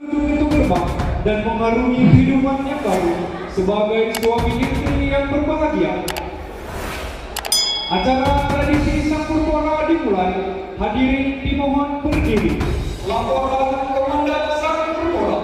Pintu gerbang dan mengarungi kehidupan yang baru sebagai suami istri yang berbahagia. Acara tradisi Sampurna dimulai. Hadirin dimohon berdiri. Laporan Komandan Sampurna.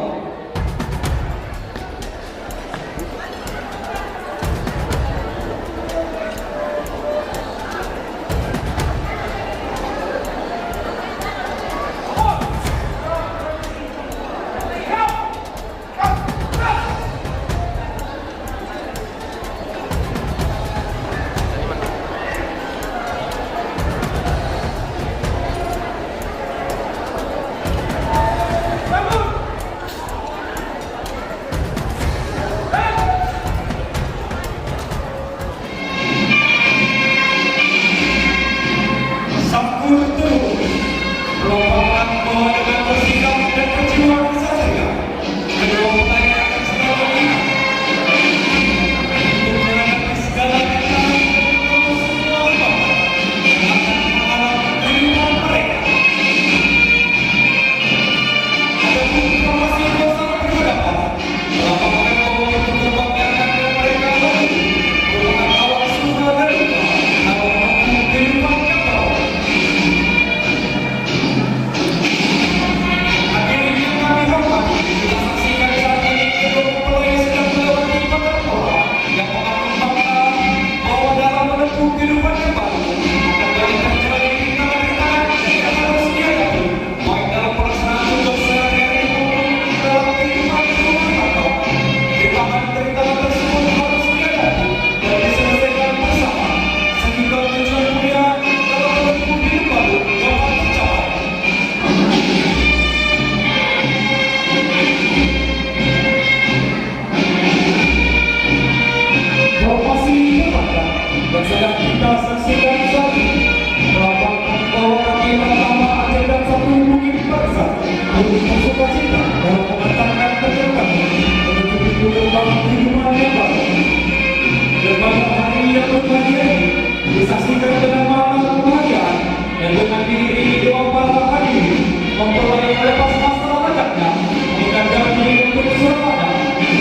Disaksikan dengan makna kebahagiaan dan dengan diri doa para hadirin mempelai melepas masalah banyaknya mengikat janji untuk surabaya,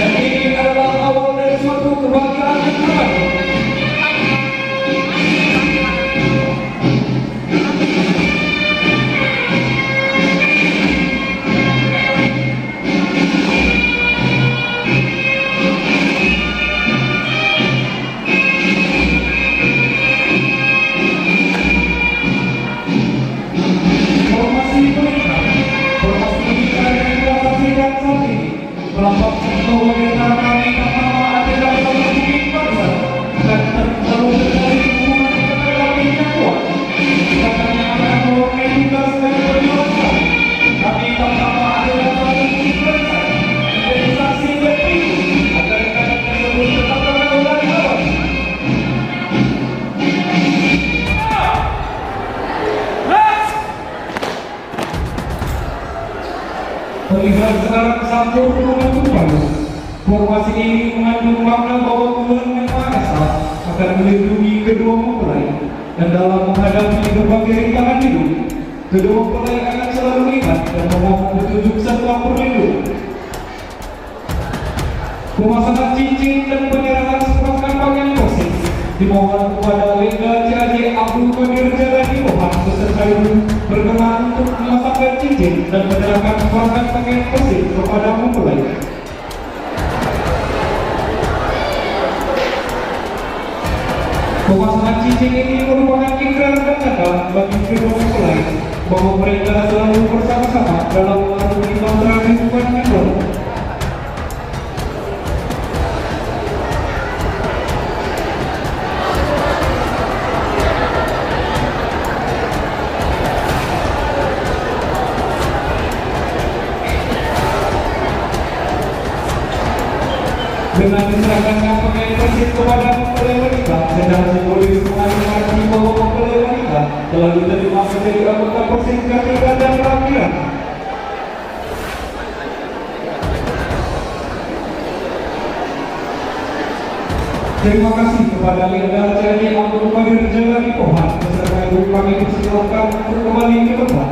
dan ini adalah awal dari suatu kebahagiaan yang terbaik. Melambangkan bahwa di antara kami sama adalah satu bukit bangsa dan terlalu dari hubungan kita kami yang kuat. Katanya akan mewarnai tugas dan perjuangan. Kami sama adalah satu bukit bangsa menjadi saksi dan pintu agar kami tersebut tetap terlalu dan abadi. Terlihat sekarang campur mengandung baru. Formasi ini mengandung makna bahwa Tuhan Yang Maha Esa akan melindungi kedua mempelai, dan dalam menghadapi berbagai rintangan hidup, kedua mempelai akan selalu ingat dan memohon petunjuk serta perlindungan. Pemasangan cincin dan penyerahan sepasang pakaian persis dimohon kepada Legda C.A.J. Abdul Qadir Jalani Pohan beserta ibu berkenan untuk memasangkan cincin dan menyerahkan sepasang pakaian persis kepada mempelai. Pemasangan cincin ini merupakan ikrar dan tanda bagi kedua mempelai bahwa mereka selalu bersama-sama dalam mengarungi mantra kehidupan yang baru. Dengan diserahkannya pakaian persis kepada mempelai wanita, secara simbolis mengartikan bahwa mempelai wanita telah diterima menjadi anggota persis Kartika dan Rampiran. Terima kasih kepada Legda C.A.J. Abdul Qadir Jalani Pohan beserta ibu kami dipersilakan untuk kembali ke tempat.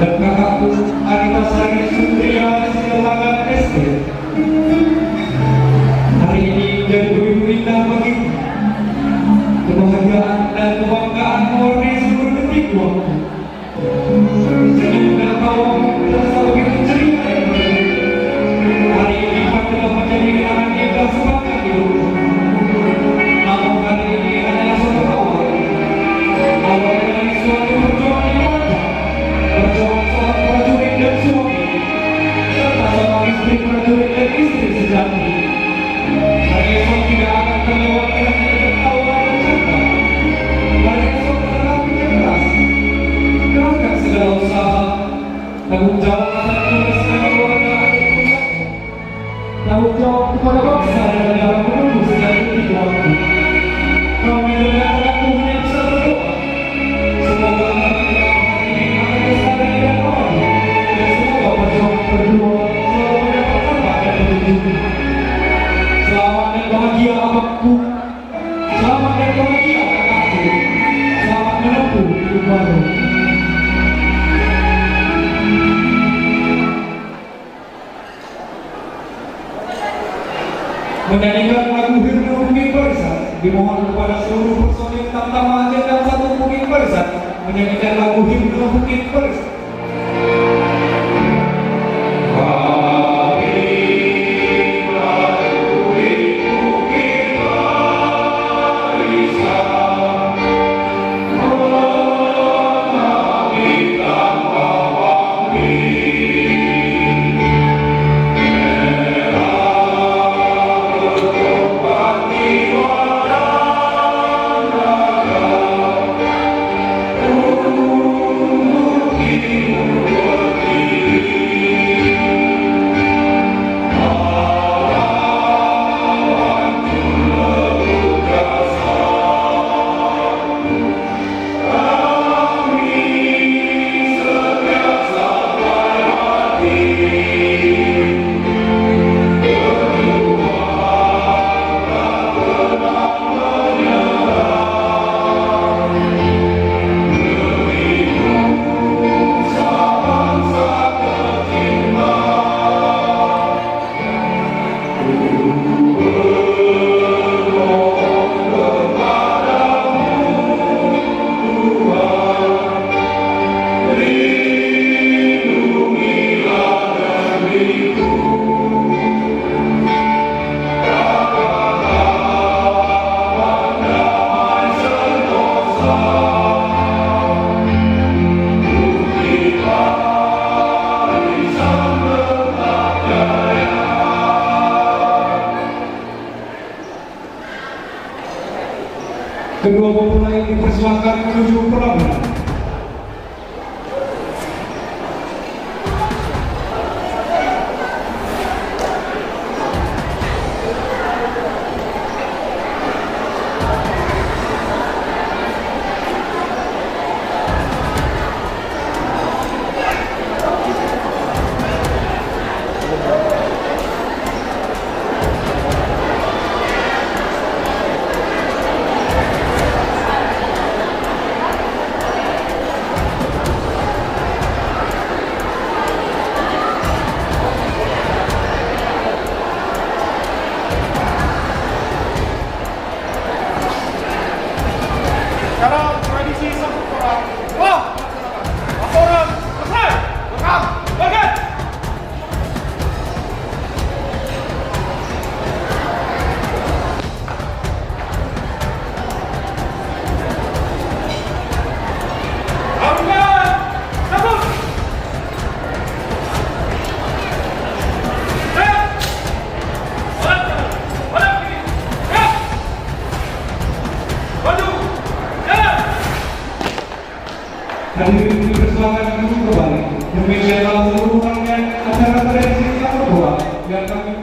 dan kakakku Anita Sari Sutria Silakan SD. Hari ini menjadi begitu indah bagiku. Kebahagiaan dan kebanggaan mewarnai seluruh detik waktu. Senyum dan tawa terasa begitu ceria dan berbeda. Hari ini telah menjadi kenangan indah sepanjang hidupku. Namun hari ini adalah suatu awal dari suatu perjuangan yang panjang. Perjuangan seorang prajurit dan suami, serta seorang istri prajurit dan istri sejati. Hari esok tidak akan terlewatkan dengan tertawa dan cerita. Hari esok adalah cerdas, kerahkan segala usaha, tanggung jawab atas tugas dan keluarga adik punya, tanggung jawab kepada bangsa dan negara menunggu sejak detik waktu. Kami dengarkan Tuhan yang bisa berdoa. Semoga hari ini akan lestari dan abadi, dan semoga perjuangan berdua selalu mendapat tempat dan petunjuk. Selamat dan bahagia abangku, selamat dan bahagia kakakku, selamat menempuh hidup baru. Menyanyikan lagu Himne Bukit Barisan, dimohon kepada seluruh personil Tamtama Aceh dan 1 Bukit Barisan menyanyikan lagu Himne Bukit Barisan. Kedua mempelai dipersilakan menuju pelabuhan. Hadirin dipersilakan duduk kembali. Demikianlah seluruh rangkaian acara tradisi yang kedua yang kami